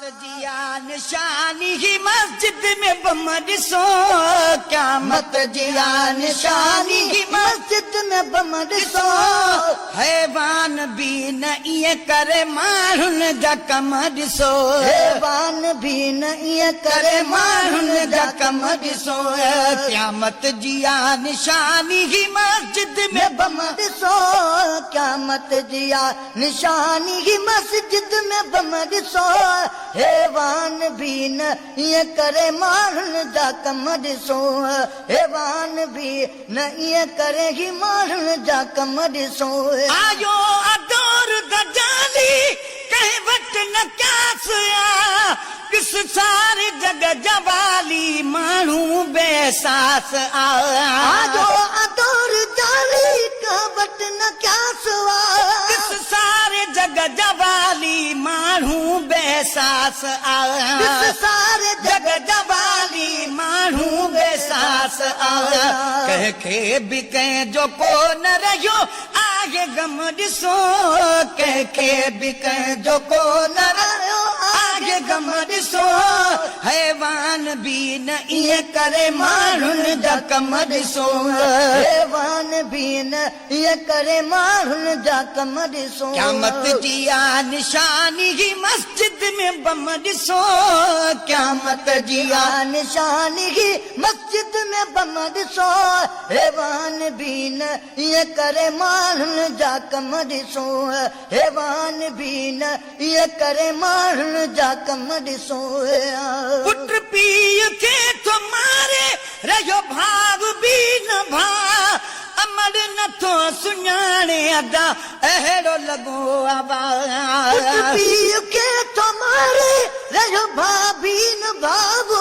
जिया निशानी ही मस्जिद में बम ॾिसो क़यामत जिया निशानी ही मस्जिद में बम ॾिसो हैवान भी न इएं करे माण्हुनि जा कम ॾिसो हैवान भी न इएं करे माण्हुनि जा कम ॾिसो क़यामत जिया निशानी ही मस्जिद में बम ॾिसो क़यामत जिया निशानी ही मस्जिद में बम ॾिसो हैवान भी न इएं करे माण्हुनि जा कम ॾिसो हैवान भी न इएं करे ही माण्हुनि जा कम ॾिसो आयो अदौर दजाली कंहिं वटि न क्यास ॾिस सारे जग जवाली माण्हू बेसास आयो अदौर जाली कंहिं वटि न क्यास ॾिस सारे जग जवाली माण्हू बेसास सारे जग जवाली माण्हू बेसास कंहिंखे बि कंहिंजो को न रहियो आहे गम ॾिसो कंहिंखे बि कंहिंजो को न रहियो आहे गम ॾिसो हैवान भी न इएं करे माण्हुनि जा कम ॾिसो हैवान भी न इएं करे माण्हुनि जा कम ॾिसो क़यामत जी आ निशानी ही मस्जिद में बम ॾिसो क़यामत जी आ निशानी ही मस्जिद में बम ॾिसो हैवान भी न इएं करे माण्हुनि जा कम ॾिसो हैवान भी न इएं करे माण्हुनि जा कम ॾिसो पुट पीउ खे थो मारे रहियो भाउ बि न भाउ अमर नथो सुञाणे अदा अहिड़ो लॻो पीउ खे थो मारे रहियो भाउ बि न भाउ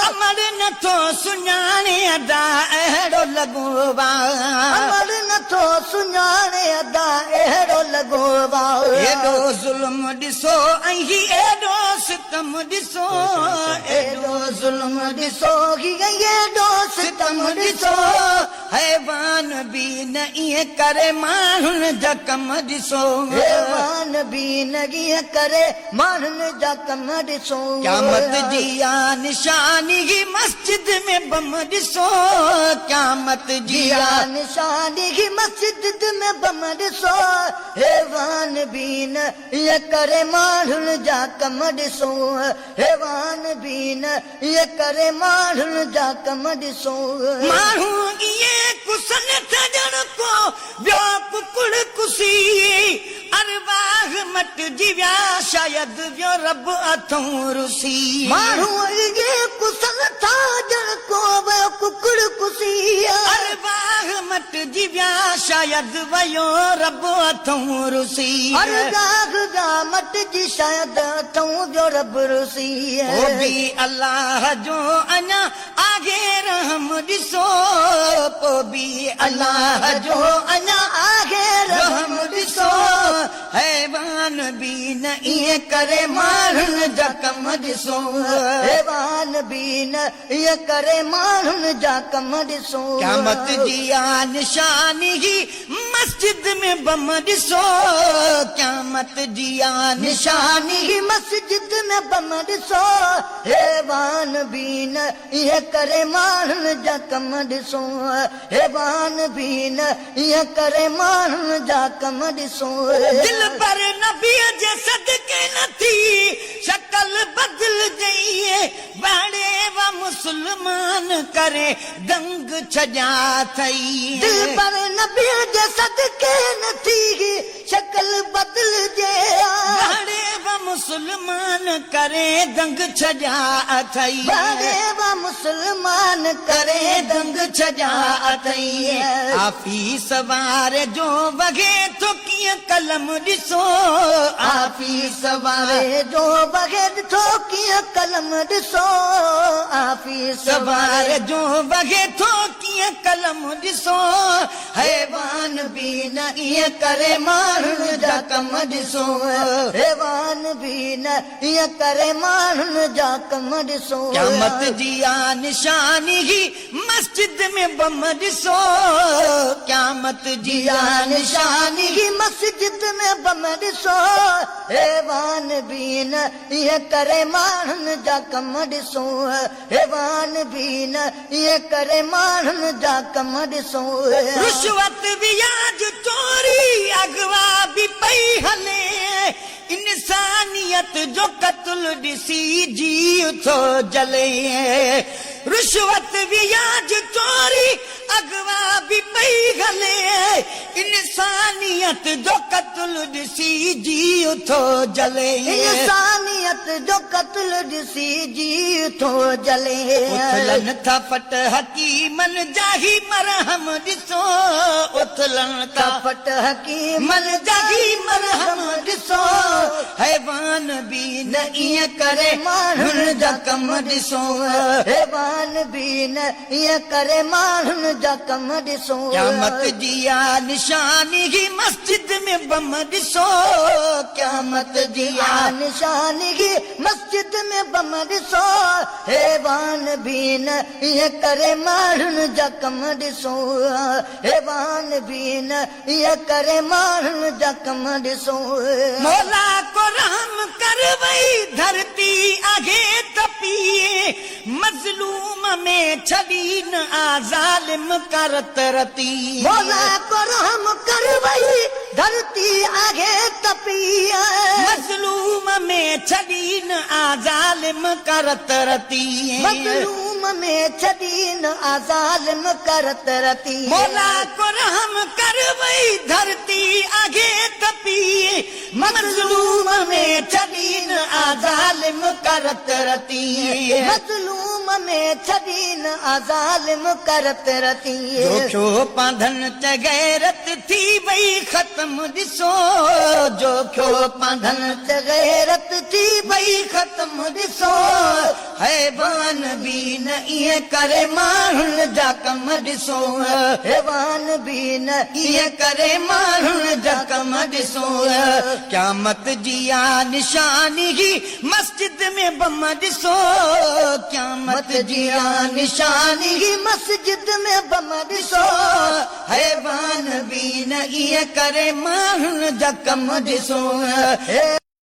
अमर नथो सुञाणे अदा अहिड़ो लॻो अमर नथो सुञाणे अदा अहिड़ो लॻो एॾो ज़ुल्म ॾिसो ऐं एॾो सितम ॾिसो एॾो ज़ुल्म ॾिसो एॾो सितम ॾिसो हैवान भी न इएं करे माण्हुनि जा कम ॾिसो हैवान भी न इएं करे माण्हुनि जा कम ॾिसो क़यामत जी आ निशानी ही मस्जिद में बम ॾिसो क़यामत जी आ निशानी ही मस्जिद में बम ॾिसो हैवान भी न इएं करे माण्हुनि जा कम ॾिसो हैवान भी न इएं करे माण्हुनि जा कम ॾिसो माण्हू इएं कुसन ठजण को ॿियो कुकुड़ कुसी अरवाह मटिजी विया शायद वियो रब अथऊं रुसी माण्हू इएं कुसन ठजण को ॿियो कुकुड़ कुसी अरवाह मटिजी विया शायद वियो रब अथऊं रुसी अरवाह जा मटिजी शायद अथऊं वियो रब रुसी ओ बि अल्लाह जो अञा आगे रहम ॾिसो पोइ बि अल्लाह जो अञा आगे रहम ॾिसो हैवान भी न इएं करे माण्हुनि जा कम ॾिसो हैवान भी न इएं करे माण्हुनि जा कम ॾिसो क़यामत जी आ निशानी ही मस्जिद में बम ॾिसो क़यामत जी आ निशानी ही मस्जिद में बम ॾिसो हैवान भी न इएं करे माण्हुनि जा कम ॾिसो हैवान भी न इएं करे माण्हुनि जा कम ॾिसो दिल पर नबीअ जे सदके नथी शकल बदिलजई बाड़े व मुस्लमान करे दंग छॼा अथई दिल पर नबीअ जे सदके नथी शकल बदिलजे बाड़े व मुस्लमान करे दंग छॼा अथई बाड़े व मुस्लमान करे दंग छॼा अथई आफीस वारे जो वगे थो कीअं कलम ॾिसो आफीस वारे जो वगे थो कीअं कलम ॾिसो आफीस वारे जो वगे थो कीअं ईअं कलम ॾिसो हैवान बि न ईअं करे माण्हुनि जा कम ॾिसो हैवान बि न ईअं करे माण्हुनि जा कम ॾिसो क़यामत जी आ निशानी ही मस्जिद में बम ॾिसो क़यामत जी आ निशानी ही मस्जिद में बम ॾिसो हैवान बि न ईअं करे माण्हुनि जा कम ॾिसो हैवान बि न ईअं करे माण्हुनि जा कम ॾिसो रुश्वत व्याज चोरी अगवा बि पई हले इंसानियत जो क़त्ल ॾिसी जी थो जले रुश्वत व्याज चोरी अगवा बि पई हले इंसानियत जो क़त्ल ॾिसी जी थो जले इंसानियत जो क़त्ल ॾिसी जी थो जले उथलन था फट हकीमन जाही मरहम ॾिसो उथलन था फट हकीमन जाही मरहम ॾिसो हैवान बि न ईअं करे माण्हुनि जा कम ॾिसो हैवान बि न ईअं करे माण्हुनि जा कम ॾिसो क़यामत जी आ निशानी ही मस्जिद में बम ॾिसो क़यामत जी आ निशानी ही मस्जिद में बम ॾिसो हैवान बि न ईअं करे माण्हुनि जा कम ॾिसो हैवान बि न ईअं करे माण्हुनि जा कम ॾिसो मौला को रहम कर वई धरती आगे तपिए मज़लूम में छड़ी न ज़ालिम करत रती मौला को रहम कर वई धरती आगे तपिए मज़लूम में छड़ी न ज़ालिम करत रती मज़लूम में छड़ी न ज़ालिम करत रती मौला को रहम कर वई धरती आगे तपिए मज़लूम में छड़ी न ज़ालिम करत रती मज़लूम में छड़ी न ज़ालिम करत रती जो पांधन च गैरत थी वई ख़त्म ॾिसो जो पांधन च गैरत थी वई ख़त्म ॾिसो हैवान बि न ईअं करे माण्हुनि जा कम ॾिसो हैवान बि न ईअं करे माण्हुनि जा कम ॾिसो क़यामत जी आ निशानी ही मस्जिद में बम ॾिसो क़यामत जी आ निशानी ही मस्जिद में बम ॾिसो हैवान बि न ईअं करे माण्हुनि जा कम ॾिसो